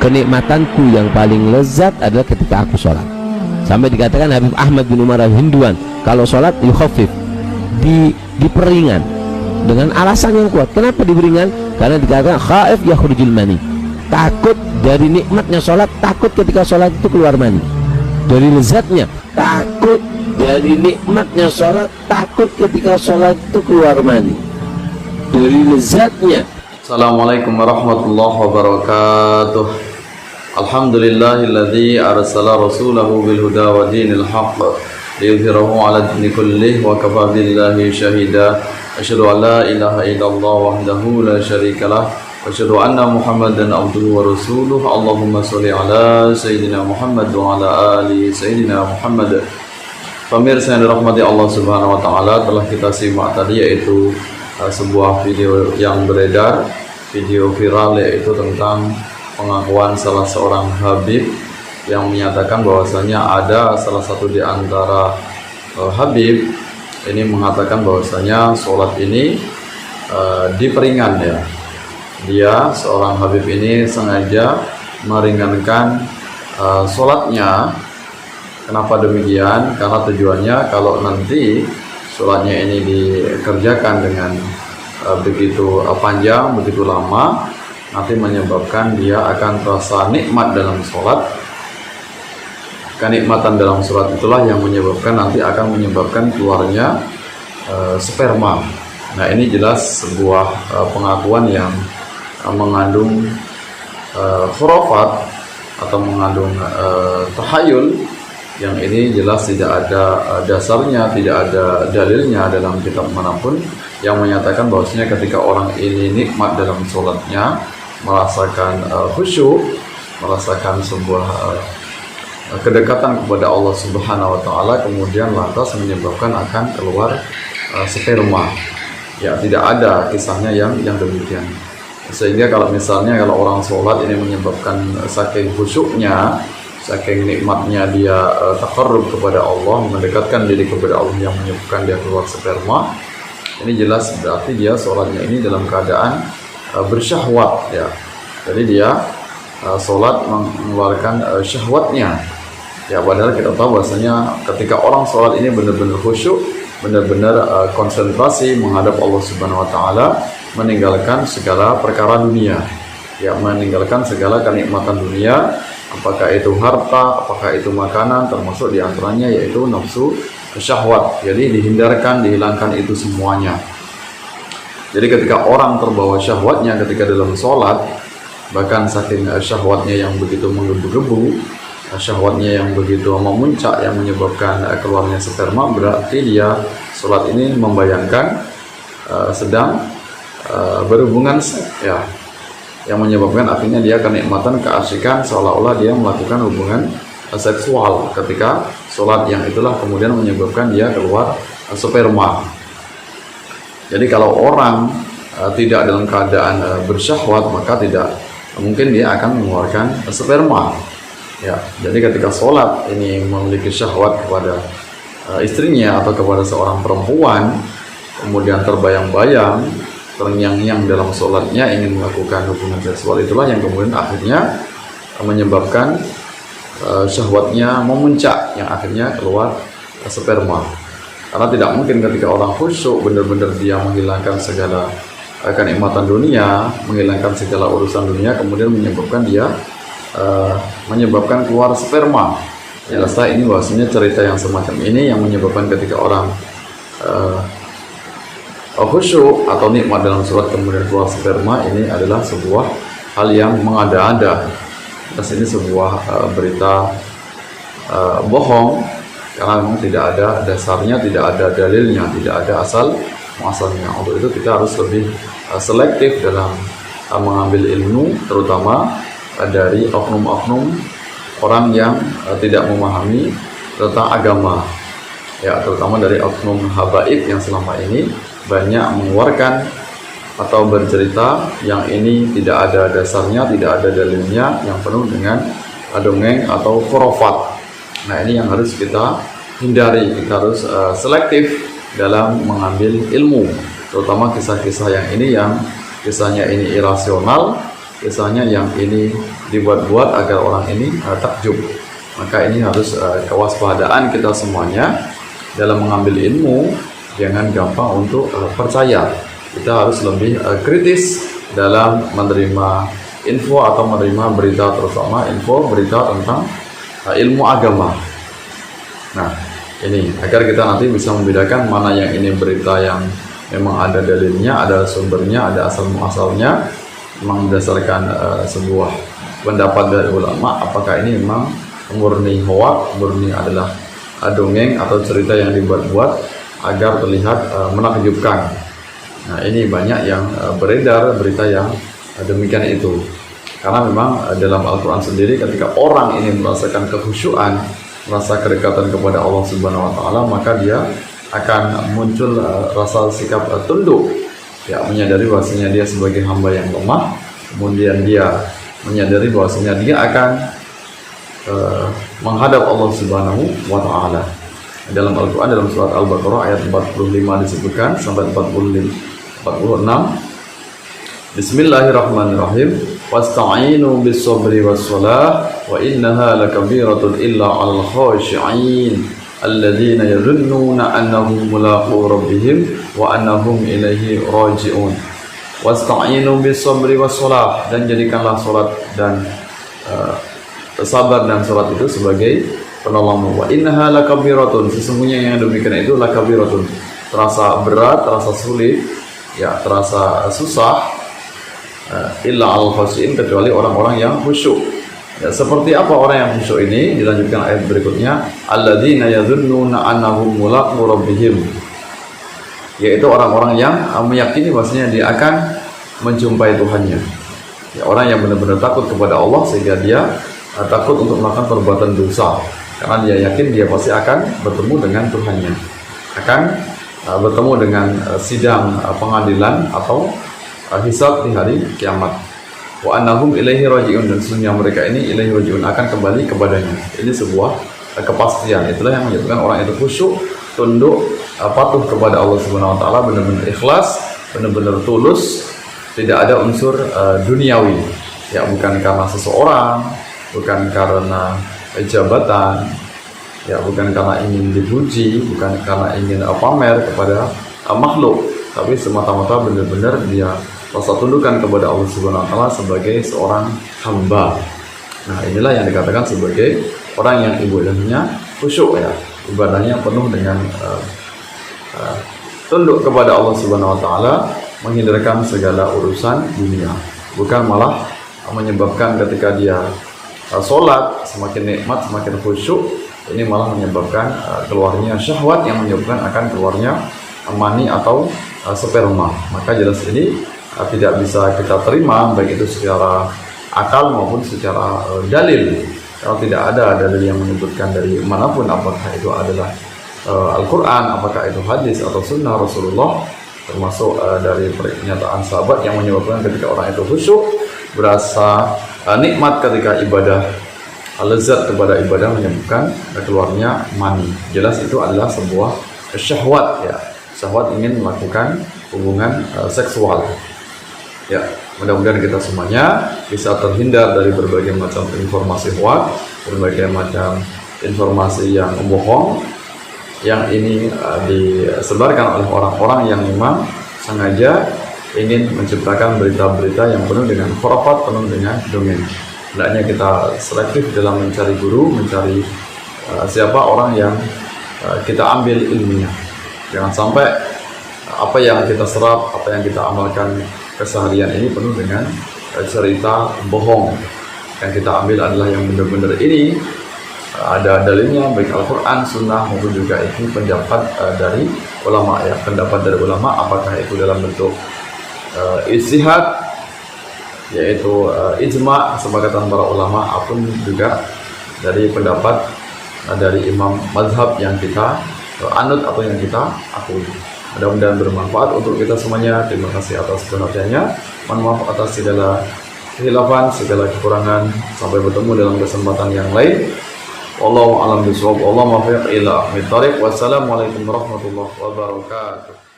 kenikmatanku yang paling lezat adalah ketika aku sholat. Sampai dikatakan Habib Ahmad bin Umar al-Hinduan, kalau sholat yukhafif, diperingan dengan alasan yang kuat. Kenapa diperingan? Karena dikatakan khaif yakhrujul mani, takut dari nikmatnya sholat, takut ketika sholat itu keluar mani. Dari lezatnya, takut dari nikmatnya sholat, takut ketika sholat itu keluar mani. Dari lezatnya. Assalamualaikum warahmatullahi wabarakatuh. Alhamdulillahilladzi arsala rasulahu bil huda wa dinil haqq liyudhhirahu 'ala dini kullih wa kafa billahi syahida. Asyhadu an la ilaha illallah wahdahu la syarikalah wa asyhadu anna Muhammadan abduhu wa rasuluh. Allahumma sholli ala sayyidina Muhammad wa ala ali sayyidina Muhammad. Pemirsa yang dirahmati Allah Subhanahu wa taala, telah kita simak tadi yaitu sebuah video yang beredar, video viral, yaitu tentang pengakuan salah seorang habib yang menyatakan bahwasanya ada salah satu di antara habib ini mengatakan bahwasanya sholat ini diperingan ya. Dia seorang habib ini sengaja meringankan sholatnya. Kenapa demikian? Karena tujuannya kalau nanti sholatnya ini dikerjakan dengan begitu panjang, begitu lama, nanti menyebabkan dia akan terasa nikmat dalam sholat. Kenikmatan dalam sholat itulah yang menyebabkan nanti akan menyebabkan keluarnya sperma. Nah, ini jelas sebuah pengakuan yang mengandung khurafat atau mengandung tahayul, yang ini jelas tidak ada dasarnya, tidak ada dalilnya dalam kitab manapun yang menyatakan bahwasanya ketika orang ini nikmat dalam sholatnya, merasakan khusyuk, merasakan sebuah kedekatan kepada Allah Subhanahu wa taala, kemudian lantas menyebabkan akan keluar sperma. Ya, tidak ada kisahnya yang demikian. Sehingga kalau misalnya orang sholat ini menyebabkan saking khusyuknya, saking nikmatnya dia taqarrub kepada Allah, mendekatkan diri kepada Allah, yang menyebabkan dia keluar sperma, ini jelas berarti dia sholatnya ini dalam keadaan bersyahwat ya. Jadi dia sholat mengeluarkan syahwatnya ya. Padahal kita tahu bahwasanya ketika orang sholat ini benar-benar khusyuk, benar-benar konsentrasi menghadap Allah Subhanahu wa taala, meninggalkan segala perkara dunia ya, meninggalkan segala kenikmatan dunia, apakah itu harta, apakah itu makanan, termasuk diantaranya yaitu nafsu syahwat. Jadi dihindarkan, dihilangkan itu semuanya. Jadi ketika orang terbawa syahwatnya ketika dalam sholat, bahkan saking syahwatnya yang begitu menggebu-gebu, syahwatnya yang begitu memuncak, yang menyebabkan keluarnya sperma, berarti dia sholat ini membayangkan sedang berhubungan seks ya, yang menyebabkan akhirnya dia kenikmatan, keasikan, seolah-olah dia melakukan hubungan seksual ketika sholat, yang itulah kemudian menyebabkan dia keluar sperma. Jadi kalau orang tidak dalam keadaan bersyahwat, maka tidak mungkin dia akan mengeluarkan sperma ya. Jadi ketika sholat ini memiliki syahwat kepada istrinya atau kepada seorang perempuan, kemudian terbayang-bayang, terngiang-ngiang dalam sholatnya ingin melakukan hubungan seksual, itulah yang kemudian akhirnya menyebabkan syahwatnya memuncak, yang akhirnya keluar sperma. Karena tidak mungkin ketika orang khusyuk benar-benar dia menghilangkan segala kenikmatan dunia, menghilangkan segala urusan dunia, kemudian menyebabkan dia menyebabkan keluar sperma. Ya, rasa ini bahwasanya cerita yang semacam ini yang menyebabkan ketika orang khusyuk atau nikmat dalam sholat kemudian keluar sperma, ini adalah sebuah hal yang mengada-ada. Terus ini sebuah berita bohong, karena memang tidak ada dasarnya, tidak ada dalilnya, tidak ada asal muasalnya. Untuk itu kita harus lebih selektif dalam mengambil ilmu, terutama dari oknum-oknum orang yang tidak memahami tentang agama ya, terutama dari oknum habaib yang selama ini banyak mengeluarkan atau bercerita yang ini tidak ada dasarnya, tidak ada dalilnya, yang penuh dengan dongeng atau khurafat. Nah, ini yang harus kita hindari. Kita harus selektif dalam mengambil ilmu, terutama kisah-kisah yang ini, yang kisahnya ini irasional, biasanya yang ini dibuat-buat agar orang ini takjub. Maka ini harus kewaspadaan kita semuanya dalam mengambil ilmu. Jangan gampang untuk percaya. Kita harus lebih kritis dalam menerima info atau menerima berita, terutama info berita tentang ilmu agama. Nah, ini agar kita nanti bisa membedakan mana yang ini berita yang memang ada dalilnya, ada sumbernya, ada asal muasalnya, memang berdasarkan sebuah pendapat dari ulama, apakah ini memang murni hoak, murni adalah dongeng atau cerita yang dibuat-buat agar terlihat menakjubkan. Nah, ini banyak yang beredar berita yang demikian itu. Karena memang dalam Al-Quran sendiri ketika orang ini merasakan kekhusyuan, merasa kedekatan kepada Allah Subhanahu wa Ta'ala, maka dia akan muncul rasa sikap tunduk, ya, menyadari bahwasanya dia sebagai hamba yang lemah, kemudian dia menyadari bahwasanya dia akan menghadap Allah Subhanahu wa Ta'ala. Dalam Al-Quran, dalam surat Al-Baqarah ayat 45 disebutkan sampai 46, Bismillahirrahmanirrahim, wasta'inu bis-sabri was-salah wa innaha lakabiratun illa 'alal khashi'in alladzina yadhunnuna annahum mulaqu rabbihim wa annahum ilaihi raji'un. Wasta'inu bis-sabri was-salah, dan jadikanlah salat dan sabar dan salat itu sebagai penolongmu. Wa innaha lakabiratun, sesungguhnya yang demikian itu lakabiratun, terasa berat, terasa sulit, ya, terasa susah, illa al-khashi'in, kecuali orang-orang yang khusyuk. Ya, seperti apa orang yang khusyuk ini? Dilanjutkan ayat berikutnya, alladzina yadhunnuna annahum mulaqu rabbihim, yaitu orang-orang yang meyakini bahwasanya dia akan menjumpai Tuhannya. Ya, orang yang benar-benar takut kepada Allah sehingga dia takut untuk melakukan perbuatan dosa, karena dia yakin dia pasti akan bertemu dengan Tuhannya, akan bertemu dengan sidang pengadilan atau hisab di hari kiamat. Wa annahum ilaihi raji'un, dan sesungguhnya mereka ini ilaihi raji'un, akan kembali kepadanya. Ini sebuah kepastian. Itulah yang menyebabkan orang itu khusyuk, tunduk, patuh kepada Allah Subhanahu wa Ta'ala, benar-benar ikhlas, benar-benar tulus, tidak ada unsur duniawi, ya, bukan karena seseorang, bukan karena jabatan, ya, bukan karena ingin dipuji, bukan karena ingin pamer kepada makhluk, tapi semata-mata benar-benar dia rasa tundukkan kepada Allah Subhanahu wa Ta'ala sebagai seorang hamba. Nah, inilah yang dikatakan sebagai orang yang ibadahnya khusyuk, ya, ibadahnya penuh dengan tunduk kepada Allah Subhanahu wa Ta'ala, menghindarkan segala urusan dunia, bukan malah menyebabkan ketika dia sholat semakin nikmat, semakin khusyuk, ini malah menyebabkan keluarnya syahwat yang menyebabkan akan keluarnya mani atau sperma. Maka jelas ini tidak bisa kita terima, baik itu secara akal maupun secara dalil. Kalau tidak ada dalil yang menyebutkan dari manapun, apakah itu adalah Al-Quran, apakah itu hadis atau sunnah Rasulullah, termasuk dari pernyataan sahabat yang menyebabkan ketika orang itu khusyuk, berasa nikmat ketika ibadah, lezat kepada ibadah, menyebabkan keluarnya mani. Jelas itu adalah sebuah syahwat, ya, syahwat ingin melakukan hubungan seksual. Ya, mudah-mudahan kita semuanya bisa terhindar dari berbagai macam informasi hoak, berbagai macam informasi yang bohong, yang ini disebarkan oleh orang-orang yang memang sengaja ingin menciptakan berita-berita yang penuh dengan khurafat, penuh dengan dongeng. Hendaknya kita selektif dalam mencari guru, mencari siapa orang yang kita ambil ilmunya. Jangan sampai apa yang kita serap, apa yang kita amalkan keseharian ini penuh dengan cerita bohong. Yang kita ambil adalah yang benar-benar ini ada dalilnya, baik Al-Quran, Sunnah, maupun juga itu pendapat dari ulama, ya, pendapat dari ulama, apakah itu dalam bentuk ijtihad, yaitu ijma, kesepakatan para ulama, apun juga dari pendapat dari imam mazhab yang kita anut atau yang kita akui. Mudah-mudahan bermanfaat untuk kita semuanya. Terima kasih atas perhatiannya. Mohon maaf atas segala kehilafan, segala kekurangan. Sampai bertemu dalam kesempatan yang lain. Wallahu a'lam bishawab. Wallahu muwaffiq ila aqwamit thoriq. Wassalamualaikum warahmatullahi wabarakatuh.